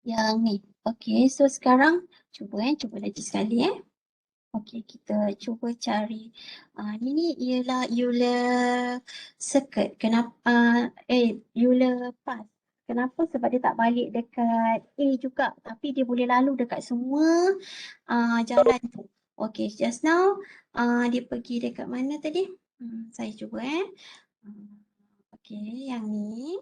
Yang ni. Okay, so sekarang cuba lagi sekali Okay, kita cuba cari. Ni ialah Euler circuit. Kenapa? Euler path. Kenapa? Sebab dia tak balik dekat A juga. Tapi dia boleh lalu dekat semua jalan tu. Okay, just now dia pergi dekat mana tadi? Saya cuba Okay, yang ni.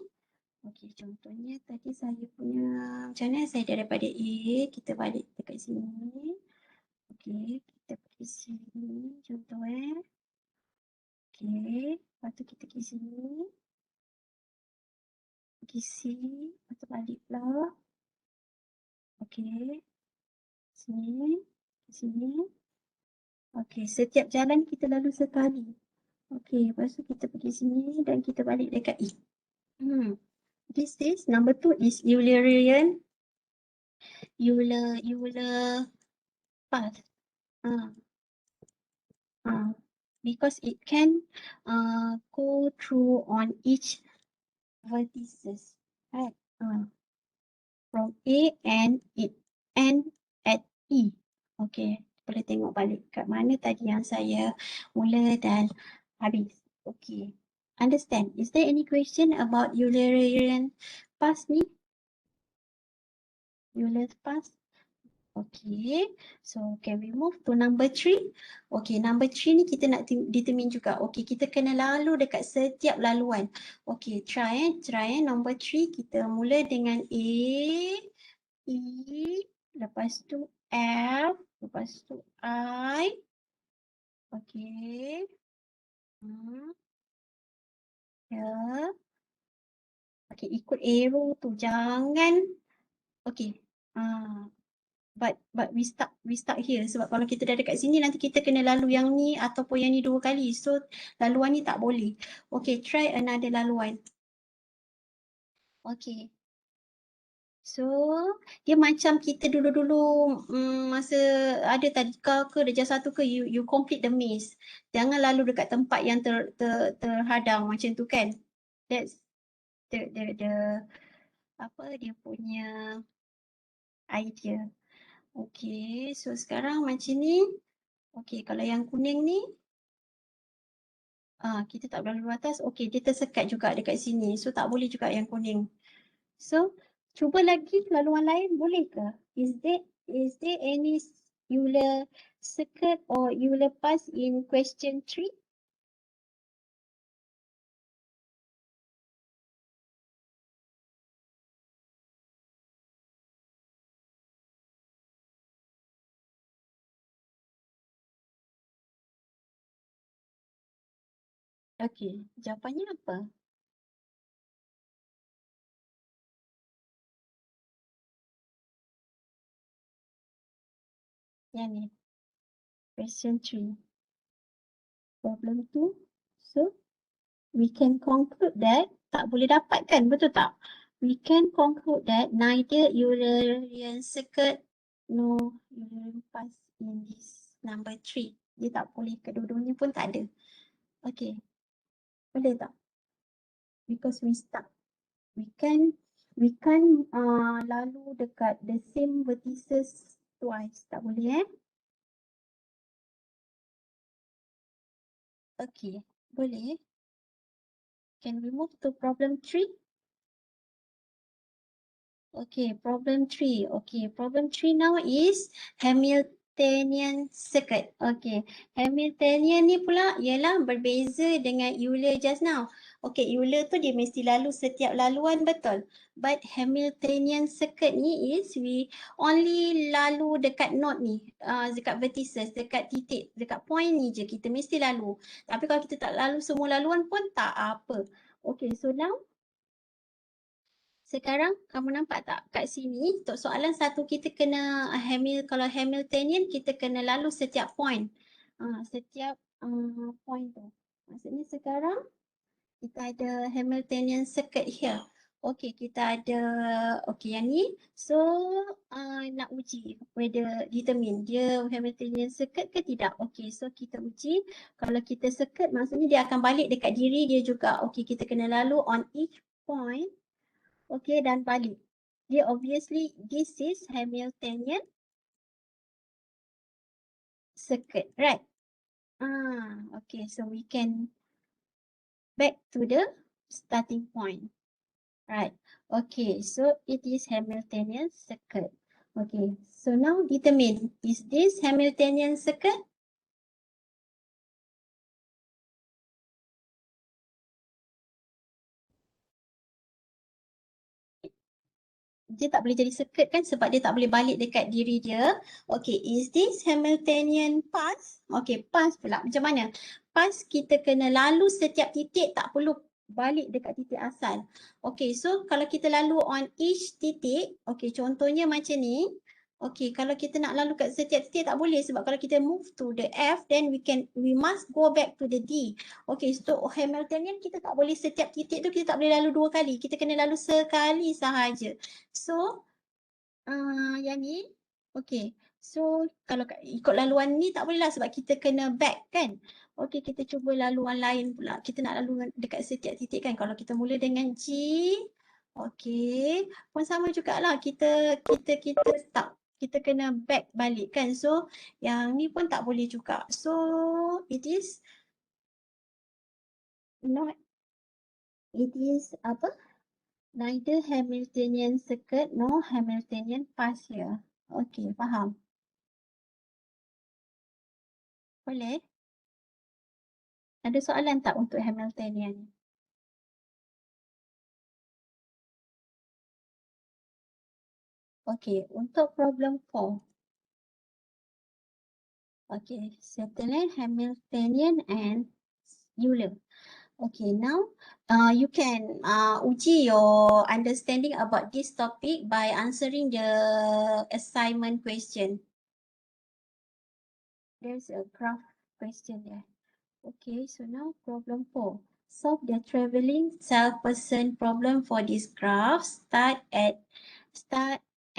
Okay, contohnya tadi saya punya macam mana? Saya daripada A, kita balik dekat sini. Okay, kita pergi sini contoh Okay, lepas tu kita pergi sini. Pergi sini, lepas tu balik pula. Okay, sini, sini. Okay, setiap jalan kita lalu sekali. Okay, lepas tu kita pergi sini dan kita balik dekat E. This is, number 2 is Eulerian. Euler path. Because it can go through on each vertices, right? From A and it end at E. Okay, boleh tengok balik kat mana tadi yang saya mula dan habis. Okay, understand. Is there any question about Eulerian path ni? Euler's path? Okay, so can we move to number 3? Okay, number 3 ni kita nak determine juga. Okay, kita kena lalu dekat setiap laluan. Okay, try number 3 kita mula dengan A, E, lepas tu F, lepas tu I. Okay. Ya. Okay, ikut arrow tu. Jangan. Okay. But we start here sebab kalau kita dah dekat sini nanti kita kena lalu yang ni ataupun yang ni 2 kali. So laluan ni tak boleh. Okay, try another laluan. Okay. So dia macam kita dulu-dulu masa ada tadi ke darjah 1 ke you complete the maze. Jangan lalu dekat tempat yang terhadang macam tu kan. That's the apa dia punya idea. Okay, so sekarang macam ni. Okay, kalau yang kuning ni, kita tak boleh lalu atas. Okay, dia tersekat juga dekat sini. So, tak boleh juga yang kuning. So, cuba lagi laluan lain, boleh ke? Is there any Euler circuit or Euler path in question 3? Okay, jawapannya apa? Yang ni. Question 3. Problem 2. So, we can conclude that tak boleh dapat kan, betul tak? We can conclude that neither Eulerian circuit nor Eulerian path in this number 3. Dia tak boleh, kedua-duanya pun tak ada. Okay, boleh tak? Because we stuck. We can lalu dekat the same vertices twice. Tak boleh Okay, boleh. Can we move to problem 3? Okay, problem 3. Okay, problem 3 now is Hamiltonian circuit. Okay, Hamiltonian ni pula ialah berbeza dengan Euler just now. Okay, Euler tu dia mesti lalu setiap laluan, betul. But Hamiltonian circuit ni is we only lalu dekat node ni, dekat vertices, dekat titik, dekat point ni je kita mesti lalu. Tapi kalau kita tak lalu semua laluan pun tak apa. Okay, so now sekarang kamu nampak tak kat sini untuk soalan satu kita kena kalau Hamiltonian kita kena lalu setiap point. Setiap point tu. Maksudnya sekarang kita ada Hamiltonian circuit here. Okey, kita ada yang ni. So nak uji whether determine dia Hamiltonian circuit ke tidak. Okey, so kita uji kalau kita circuit maksudnya dia akan balik dekat diri dia juga. Okey, kita kena lalu on each point. Okey, dan balik. Dia obviously this is Hamiltonian circuit, right? Okay, so we can back to the starting point. Right. Okay, so it is Hamiltonian circuit. Okay, so now determine, is this Hamiltonian circuit? Dia tak boleh jadi circuit kan sebab dia tak boleh balik dekat diri dia. Okay, is this Hamiltonian path? Okay, path pula. Macam mana? Path kita kena lalu setiap titik, tak perlu balik dekat titik asal. Okay, so kalau kita lalu on each titik, okay, contohnya macam ni. Okay, kalau kita nak lalu kat setiap titik tak boleh sebab kalau kita move to the F, then we must go back to the D. Okay, so Hamiltonian kita tak boleh setiap titik tu kita tak boleh lalu 2 kali. Kita kena lalu sekali sahaja. So, yang ni, okay. So, kalau ikut laluan ni tak boleh lah sebab kita kena back kan. Okay, kita cuba laluan lain pula. Kita nak lalu dekat setiap titik kan. Kalau kita mula dengan G, okay. Pun sama jugalah. Kita start. Kita kena back balik kan. So, yang ni pun tak boleh juga. So, it is not, it is apa? Neither Hamiltonian circuit nor Hamiltonian path here. Okay, faham? Boleh? Ada soalan tak untuk Hamiltonian? Okay, untuk problem 4. Okay, Certainly Hamiltonian and Euler. Okay, now you can uji your understanding about this topic by answering the assignment question. There's a graph question there. Okay, so now problem 4. Solve the traveling self-person problem for this graph. Start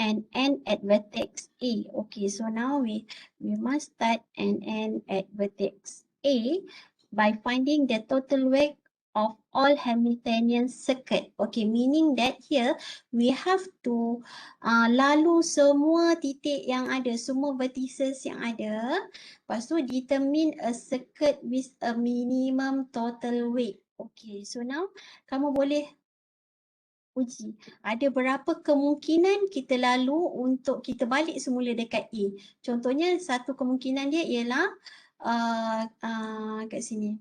and end at vertex A. Okay, so now we must start and end at vertex A by finding the total weight of all Hamiltonian circuit. Okay, meaning that here we have to lalu semua titik yang ada, semua vertices yang ada. Lepas tu determine a circuit with a minimum total weight. Okay, so now kamu boleh uji. Ada berapa kemungkinan kita lalu untuk kita balik semula dekat A. Contohnya satu kemungkinan dia ialah kat sini.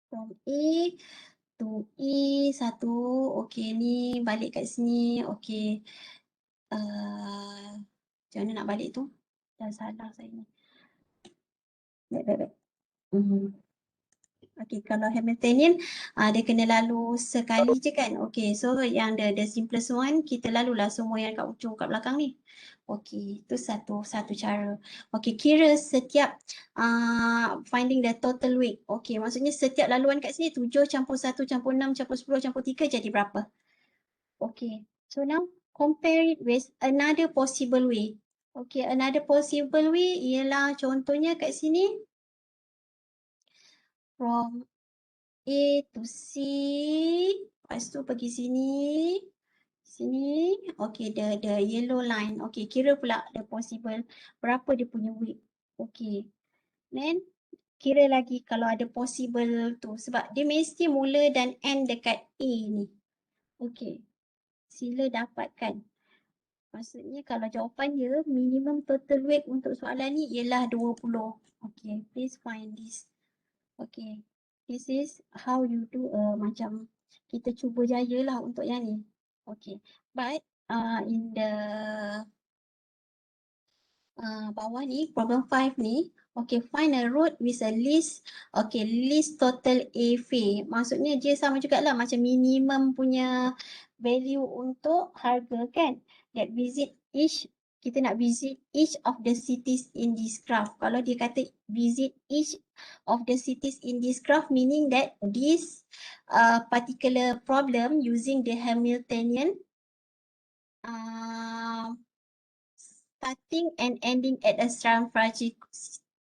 From A to E satu. Okay, ni balik kat sini. Okay. Macam mana nak balik tu? Dah salah saya ni. Baik. Okay, kalau Hamiltonian, dia kena lalu sekali je kan. Okay, so yang the simplest one, kita lalulah semua yang kat ujung kat belakang ni. Okay, itu satu cara. Okay, kira setiap finding the total weight. Okay, maksudnya setiap laluan kat sini 7 campur 1 campur 6 campur 10 campur 3 jadi berapa? Okay, so now compare it with another possible way. Okay, another possible way ialah contohnya kat sini from A to C, lepas tu pergi sini, okay, the yellow line, okay, kira pula the possible, berapa dia punya weight, okay, then kira lagi kalau ada possible tu, sebab dia mesti mula dan end dekat A ni, okay, sila dapatkan, maksudnya kalau jawapan dia minimum total weight untuk soalan ni ialah 20, okay, please find this, okay. This is how you do macam kita cuba jayalah untuk yang ni. Okay. But in the bawah ni, problem 5 ni, okay, find a route with a least total AV. Maksudnya dia sama jugalah macam minimum punya value untuk harga kan. That kita nak visit each of the cities in this graph. Kalau dia kata visit each of the cities in this graph, meaning that this particular problem using the Hamiltonian starting and ending at a Sternfragie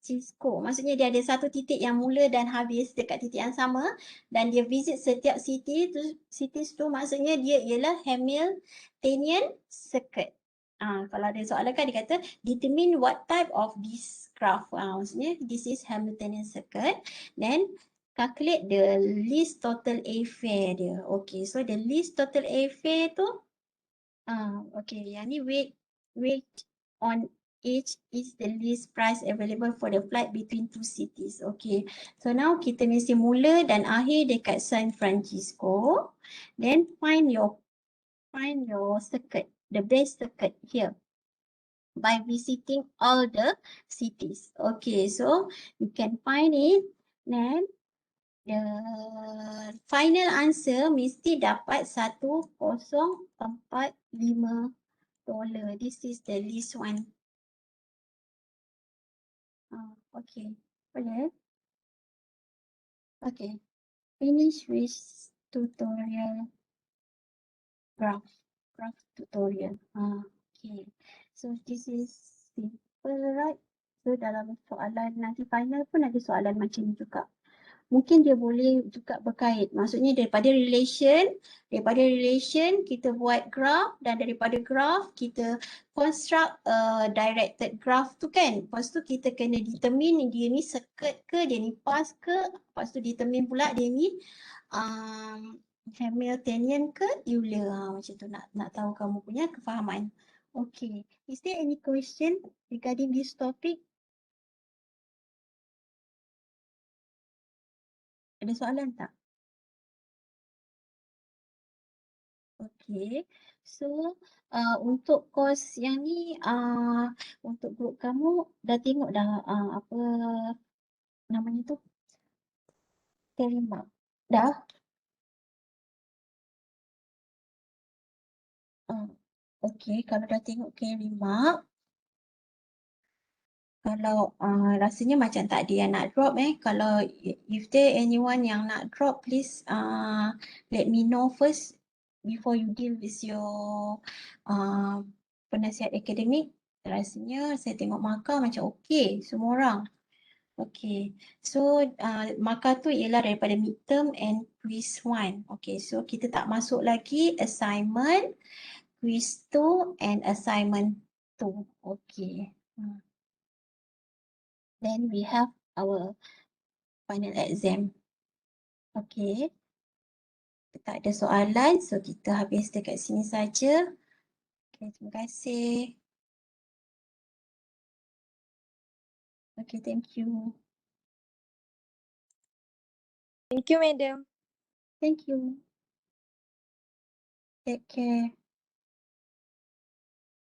Francisco. Maksudnya dia ada satu titik yang mula dan habis dekat titik yang sama dan dia visit setiap cities tu maksudnya dia ialah Hamiltonian circuit. Kalau ada soalan kan dia kata determine what type of this graph. Maksudnya this is Hamiltonian circuit. Then calculate the least total airfare dia. Okay, so the least total airfare tu okay, yang ni weight on each is the least price available for the flight between two cities. Okay, so now kita mesti mula dan akhir dekat San Francisco. Then find your circuit, the best circuit here by visiting all the cities. Okay, so you can find it. Then the final answer mesti dapat $1045. This is the least one. Okay, boleh? Okay, finish with tutorial graph tutorial. Okay, so this is simple, right? So dalam soalan nanti final pun ada soalan macam ni juga. Mungkin dia boleh juga berkait. Maksudnya daripada relation kita buat graph dan daripada graph kita construct directed graph tu kan. Lepas tu kita kena determine dia ni circuit ke, dia ni path ke. Lepas tu determine pula dia ni Hamiltonian ke Euler. Macam tu nak tahu kamu punya kefahaman. Okay. Is there any question regarding this topic? Ada soalan tak? Okay, so untuk course yang ni untuk group kamu dah tengok dah apa namanya tu? Terima. Dah? Okay, kalau dah tengok Terima, kalau rasanya macam tak ada yang nak drop kalau if there anyone yang nak drop, please let me know first before you deal with your penasihat akademik. Rasanya saya tengok markah macam okay semua orang. Okay, so markah tu ialah daripada midterm and quiz 1. Okay, so kita tak masuk lagi assignment, quiz 2 and assignment 2. Okay. Then we have our final exam. Okay. Tak ada soalan, so kita habis dekat sini saja. Okay, terima kasih. Okay, thank you. Thank you, madam. Thank you. Take care.